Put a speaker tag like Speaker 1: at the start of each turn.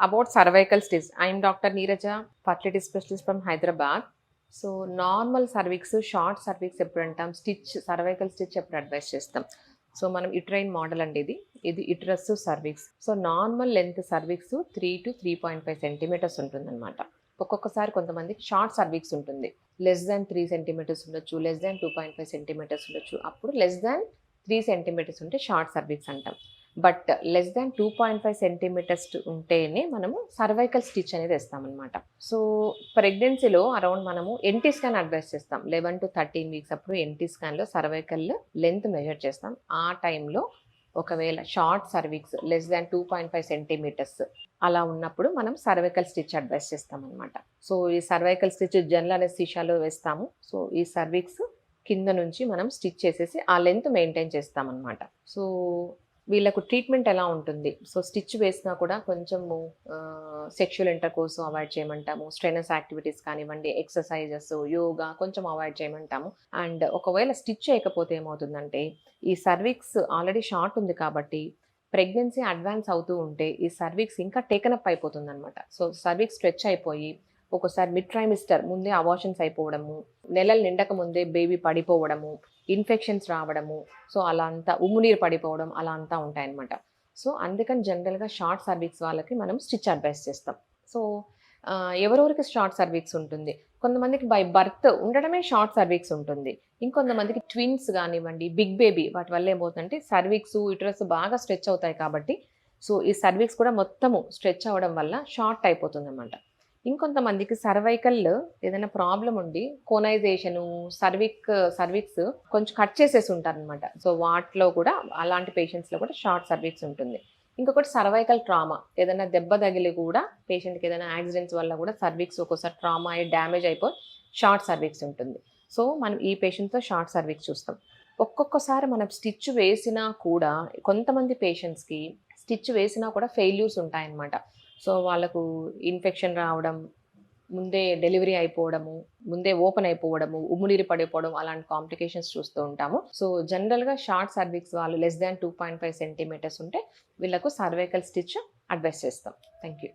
Speaker 1: About cervical stitch, I am Dr. Neeraja, fertility specialist from Hyderabad. So normal cervix, short cervix ఎప్పుడు అంటాం, cervical stitch ఎప్పుడు advice చేస్తాం. So మనం uterine model అండి ఇది uterus cervix. So normal length cervix 3 to 3.5 centimetres ఉంటుందన్నమాట. ఒక్కొక్కసారి కొంతమందికి షార్ట్ సర్వీక్స్ ఉంటుంది, లెస్ దాన్ 3 సెంటీమీటర్స్ ఉండొచ్చు, లెస్ దాన్ 2.5 సెంటీమీటర్స్ ఉండొచ్చు. అప్పుడు లెస్ దాన్ 3 సెంటీమీటర్స్ ఉంటే షార్ట్ సర్వీక్స్ అంటాం. బట్ లెస్ దాన్ 2.5 సెంటీమీటర్స్ ఉంటేనే మనము సర్వైకల్ స్టిచ్ అనేది వేస్తామన్నమాట. సో ప్రెగ్నెన్సీలో అరౌండ్ మనము ఎన్టీ స్కాన్ అడ్వైస్ చేస్తాం. 11 to 13 వీక్స్ అప్పుడు ఎన్టీ స్కాన్లో సర్వైకల్ లెంత్ మెజర్ చేస్తాం. ఆ టైంలో ఒకవేళ short cervix less than 2.5 centimetres అలా ఉన్నప్పుడు మనం సర్వైకల్ స్టిచ్ అడ్వైస్ చేస్తాం అనమాట. సో ఈ సర్వైకల్ స్టిచ్ జనరల్ అనెస్థీషియాలో వేస్తాము. సో ఈ సర్వీక్స్ కింద నుంచి మనం స్టిచ్ చేసేసి ఆ లెంత్ మెయింటైన్ చేస్తామన్నమాట. సో వీళ్ళకు ట్రీట్మెంట్ ఎలా ఉంటుంది, సో స్టిచ్ వేసినా కూడా కొంచెము సెక్షువల్ ఇంటర్ కోర్సు అవాయిడ్ చేయమంటాము. స్ట్రెనస్ యాక్టివిటీస్ కానివ్వండి, ఎక్సర్సైజెస్, యోగా కొంచెం అవాయిడ్ చేయమంటాము. అండ్ ఒకవేళ స్టిచ్ చేయకపోతే ఏమవుతుందంటే, ఈ సర్వీక్స్ ఆల్రెడీ షార్ట్ ఉంది కాబట్టి ప్రెగ్నెన్సీ అడ్వాన్స్ అవుతూ ఉంటే ఈ సర్వీక్స్ ఇంకా టేకనప్ అయిపోతుంది అనమాట. సో సర్వీక్స్ స్ట్రెచ్ అయిపోయి ఒక్కోసారి మిడ్ ట్రైమిస్టర్ ముందే అబార్షన్స్ అయిపోవడము, నెలలు నిండక ముందే బేబీ పడిపోవడము, ఇన్ఫెక్షన్స్ రావడము, సో అలా అంతా ఉమ్మునీరు పడిపోవడం అలా అంతా ఉంటాయన్నమాట. సో అందుకని జనరల్గా షార్ట్ సర్వీక్స్ వాళ్ళకి మనం స్టిచ్ అడ్వైస్ చేస్తాం. సో ఎవరెవరికి షార్ట్ సర్వీక్స్ ఉంటుంది, కొంతమందికి బై బర్త్ ఉండడమే షార్ట్ సర్వీక్స్ ఉంటుంది. ఇంకొంతమందికి ట్విన్స్ కానివ్వండి, బిగ్ బేబీ వాటి వల్ల ఏమవుతుందంటే సర్వీక్స్ యూటరస్ బాగా స్ట్రెచ్ అవుతాయి కాబట్టి సో ఈ సర్వీక్స్ కూడా మొత్తము స్ట్రెచ్ అవ్వడం వల్ల షార్ట్ అయిపోతుంది అన్నమాట. ఇంకొంతమందికి సర్వైకల్ ఏదైనా ప్రాబ్లం ఉండి కోనైజేషను, సర్వీక్స్ కొంచెం కట్ చేసేసి ఉంటారనమాట. సో వాటిలో కూడా అలాంటి పేషెంట్స్లో కూడా షార్ట్ సర్వీక్స్ ఉంటుంది. ఇంకొకటి సర్వైకల్ ట్రామా, ఏదైనా దెబ్బ తగిలి కూడా పేషెంట్కి ఏదైనా యాక్సిడెంట్స్ వల్ల కూడా సర్వీక్స్ ఒక్కోసారి ట్రామా అయ్యి డ్యామేజ్ అయిపోయి షార్ట్ సర్వీక్స్ ఉంటుంది. సో మనం ఈ పేషెంట్తో షార్ట్ సర్వీక్స్ చూస్తాం. ఒక్కొక్కసారి మనం స్టిచ్ వేసినా కూడా కొంతమంది పేషెంట్స్కి స్టిచ్ వేసినా కూడా ఫెయిల్యూర్స్ ఉంటాయన్నమాట. సో వాళ్ళకు ఇన్ఫెక్షన్ రావడం, ముందే డెలివరీ అయిపోవడము, ముందే ఓపెన్ అయిపోవడము, ఉమ్మునీరు పడిపోవడం అలాంటి కాంప్లికేషన్స్ చూస్తూ ఉంటాము. సో జనరల్గా షార్ట్ సర్వీక్స్ వాళ్ళు లెస్ దాన్ 2.5 సెంటీమీటర్స్ ఉంటే వీళ్ళకు సర్వైకల్ స్టిచ్ అడ్వైస్ చేస్తాం. Thank you.